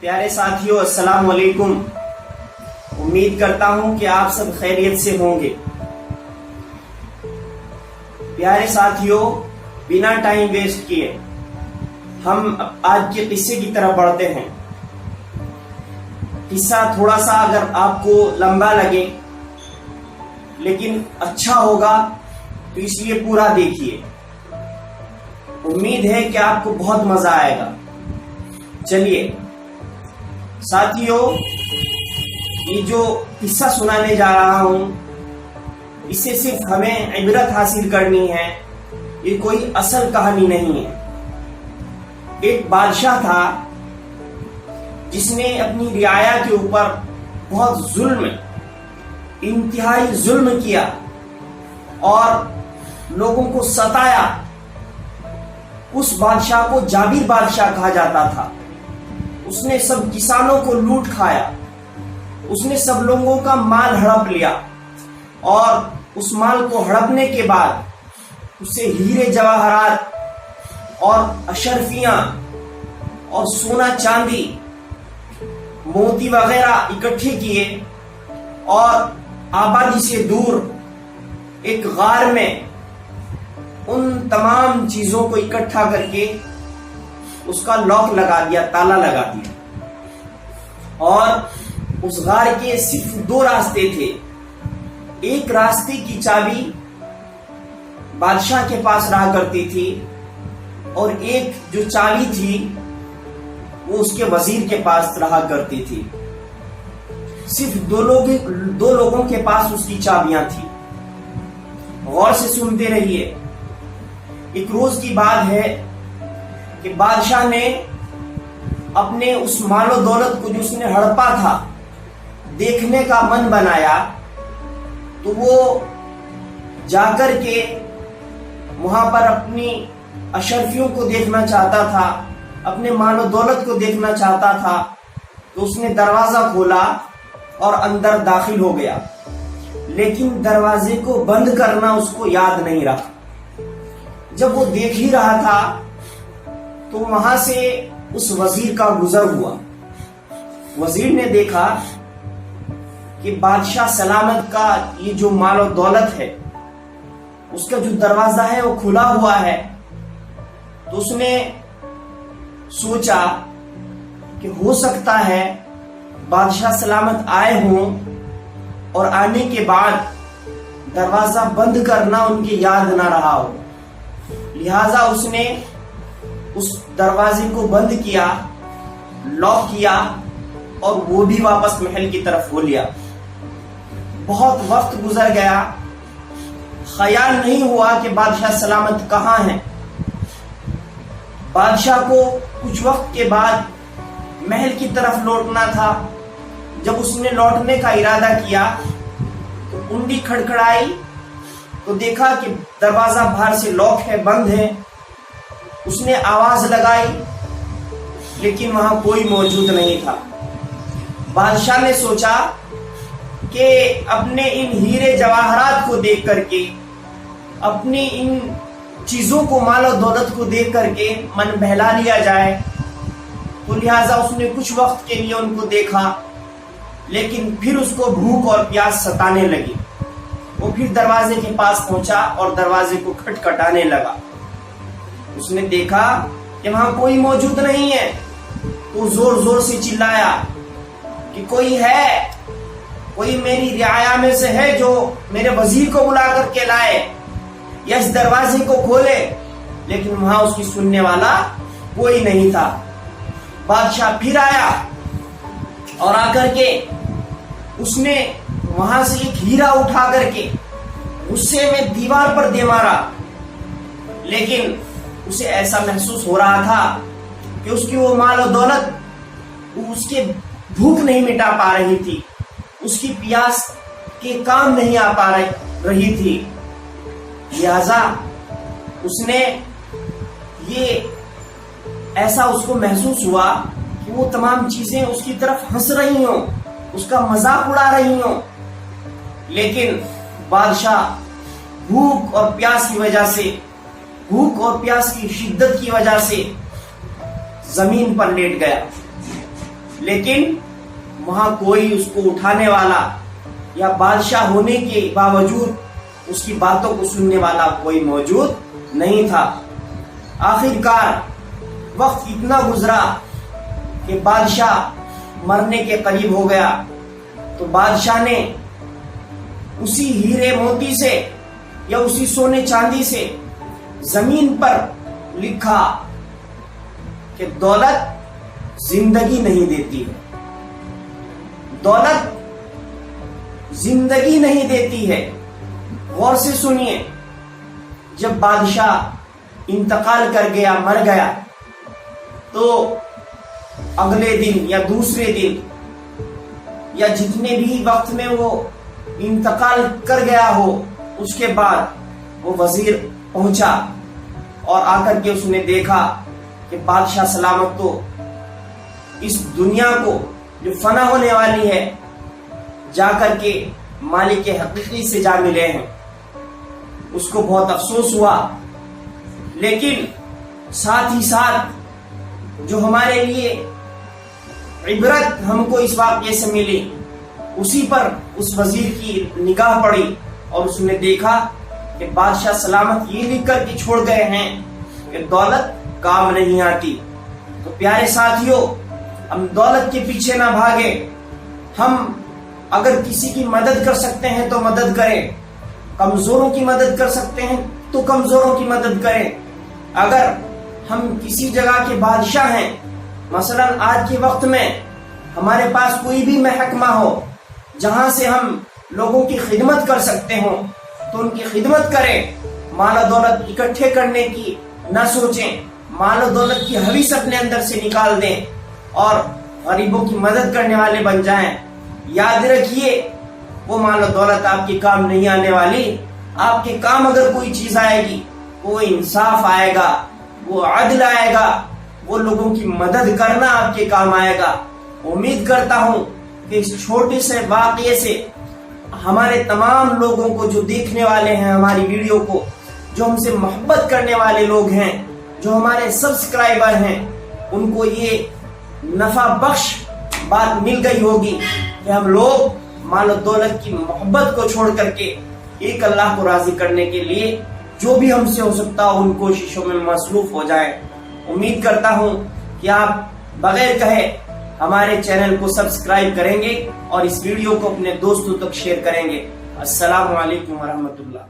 پیارے ساتھیوں، السلام علیکم۔ امید کرتا ہوں کہ آپ سب خیریت سے ہوں گے۔ پیارے ساتھیوں، بنا ٹائم ویسٹ کیے ہم آج کے قصے کی طرف بڑھتے ہیں۔ قصہ تھوڑا سا اگر آپ کو لمبا لگے لیکن اچھا ہوگا تو اس لیے پورا دیکھیے۔ امید ہے کہ آپ کو بہت مزہ آئے گا۔ چلیے ساتھیوں، یہ جو قصہ سنانے جا رہا ہوں اس سے صرف ہمیں عبرت حاصل کرنی ہے، یہ کوئی اصل کہانی نہیں ہے۔ ایک بادشاہ تھا جس نے اپنی رعایا کے اوپر بہت انتہائی ظلم کیا اور لوگوں کو ستایا۔ اس بادشاہ کو جابر بادشاہ کہا جاتا تھا۔ اس نے سب کسانوں کو لوٹ کھایا، اس نے سب لوگوں کا مال ہڑپ لیا، اور اس مال کو ہڑپنے کے بعد اسے ہیرے جواہرات اور اشرفیاں اور سونا چاندی موتی وغیرہ اکٹھے کیے اور آبادی سے دور ایک غار میں ان تمام چیزوں کو اکٹھا کر کے اس کا لاک لگا دیا، تالا لگا دیا۔ اور اس غار کے صرف 2 راستے تھے۔ ایک راستے کی چابی بادشاہ کے پاس رہا کرتی تھی اور ایک جو چابی تھی وہ اس کے وزیر کے پاس رہا کرتی تھی۔ صرف دو لوگوں کے پاس اس کی چابیاں تھیں۔ غور سے سنتے رہیے۔ ایک روز کی بات ہے کہ بادشاہ نے اپنے اس مال و دولت کو جو اس نے ہڑپا تھا دیکھنے کا من بنایا، تو وہ جا کر کے وہاں پر اپنی اشرفیوں کو دیکھنا چاہتا تھا، اپنے مال و دولت کو دیکھنا چاہتا تھا۔ تو اس نے دروازہ کھولا اور اندر داخل ہو گیا، لیکن دروازے کو بند کرنا اس کو یاد نہیں رہا۔ جب وہ دیکھ ہی رہا تھا تو وہاں سے اس وزیر کا گزر ہوا۔ وزیر نے دیکھا کہ بادشاہ سلامت کا یہ جو مال و دولت ہے اس کا جو دروازہ ہے وہ کھلا ہوا ہے۔ تو اس نے سوچا کہ ہو سکتا ہے بادشاہ سلامت آئے ہوں اور آنے کے بعد دروازہ بند کرنا ان کی یاد نہ رہا ہو، لہذا اس نے اس دروازے کو بند کیا، لاک کیا اور وہ بھی واپس محل کی طرف ہو لیا۔ بہت وقت گزر گیا، خیال نہیں ہوا کہ بادشاہ سلامت کہاں ہیں۔ بادشاہ کو کچھ وقت کے بعد محل کی طرف لوٹنا تھا۔ جب اس نے لوٹنے کا ارادہ کیا تو کنڈی کھڑکھڑائی تو دیکھا کہ دروازہ باہر سے لاک ہے، بند ہے۔ اس نے آواز لگائی لیکن وہاں کوئی موجود نہیں تھا۔ بادشاہ نے سوچا کہ اپنے ان ہیرے جواہرات کو دیکھ کر کے، اپنی ان چیزوں کو، مال و دولت کو دیکھ کر کے من بہلا لیا جائے۔ تو لہٰذا اس نے کچھ وقت کے لیے ان کو دیکھا، لیکن پھر اس کو بھوک اور پیاس ستانے لگی۔ وہ پھر دروازے کے پاس پہنچا اور دروازے کو کھٹکھٹانے لگا۔ اس نے دیکھا کہ وہاں کوئی موجود نہیں ہے۔ تو زور زور سے چلایا کہ کوئی ہے، کوئی میری رعایا میں سے ہے جو میرے وزیر کو بلا کر کے لائے یا اس دروازے کو کھولے، لیکن وہاں اس کی سننے والا کوئی نہیں تھا۔ بادشاہ پھر آیا اور آ کر کے اس نے وہاں سے ایک ہیرا اٹھا کر کے غصے میں دیوار پر دے مارا، لیکن اسے ایسا محسوس ہو رہا تھا کہ اس کی وہ مال و دولت اس کے بھوک نہیں مٹا پا رہی تھی، اس کی پیاس کے کام نہیں آ پا رہی تھی۔ لہذا اس نے ایسا اس کو محسوس ہوا کہ وہ تمام چیزیں اس کی طرف ہنس رہی ہوں، اس کا مذاق اڑا رہی ہوں، لیکن بادشاہ بھوک اور پیاس کی شدت کی وجہ سے زمین پر لیٹ گیا۔ لیکن وہاں کوئی اس کو اٹھانے والا یا بادشاہ ہونے کے باوجود اس کی باتوں کو سننے والا کوئی موجود نہیں تھا۔ آخرکار وقت اتنا گزرا کہ بادشاہ مرنے کے قریب ہو گیا، تو بادشاہ نے اسی ہیرے موتی سے یا اسی سونے چاندی سے زمین پر لکھا کہ دولت زندگی نہیں دیتی ہے، دولت زندگی نہیں دیتی ہے۔ غور سے سنیے، جب بادشاہ انتقال کر گیا، مر گیا، تو اگلے دن یا دوسرے دن یا جتنے بھی وقت میں وہ انتقال کر گیا ہو، اس کے بعد وہ وزیر پہنچا اور آ کر کے اس نے دیکھا کہ بادشاہ سلامت تو اس دنیا کو جو فنا ہونے والی ہے جا کر کے مالک حقیقی سے جا ملے ہیں۔ اس کو بہت افسوس ہوا، لیکن ساتھ ہی ساتھ جو ہمارے لیے عبرت ہم کو اس واقعے سے ملی، اسی پر اس وزیر کی نگاہ پڑی اور اس نے دیکھا کہ بادشاہ سلامت یہ لکھ کر کے چھوڑ گئے ہیں کہ دولت کام نہیں آتی۔ تو پیارے ساتھیوں، ہم دولت کے پیچھے نہ بھاگے، ہم اگر کسی کی مدد کر سکتے ہیں تو مدد کریں، کمزوروں کی مدد کر سکتے ہیں تو کمزوروں کی مدد کریں۔ اگر ہم کسی جگہ کے بادشاہ ہیں، مثلا آج کے وقت میں ہمارے پاس کوئی بھی محکمہ ہو جہاں سے ہم لوگوں کی خدمت کر سکتے ہوں تو ان کی خدمت کریں، مال و دولت اکٹھے کرنے کی نہ سوچیں، مال و دولت کی حویث اپنے اندر سے نکال دیں اور غریبوں کی مدد کرنے والے بن جائیں۔ یاد رکھیے، وہ مال و دولت آپ کے کام نہیں آنے والی، آپ کے کام اگر کوئی چیز آئے گی، وہ انصاف آئے گا، وہ عدل آئے گا، وہ لوگوں کی مدد کرنا آپ کے کام آئے گا۔ امید کرتا ہوں کہ اس چھوٹے سے واقعے سے ہمارے تمام لوگوں کو، جو دیکھنے والے ہیں ہماری ویڈیو کو، جو ہم سے محبت کرنے والے لوگ ہیں، جو ہمارے سبسکرائبر ہیں، ان کو یہ نفع بخش بات مل گئی ہوگی کہ ہم لوگ مال و دولت کی محبت کو چھوڑ کر کے ایک اللہ کو راضی کرنے کے لیے جو بھی ہم سے ہو سکتا ہو ان کوششوں میں مصروف ہو جائیں۔ امید کرتا ہوں کہ آپ بغیر کہے ہمارے چینل کو سبسکرائب کریں گے اور اس ویڈیو کو اپنے دوستوں تک شیئر کریں گے۔ السلام علیکم ورحمۃ اللہ۔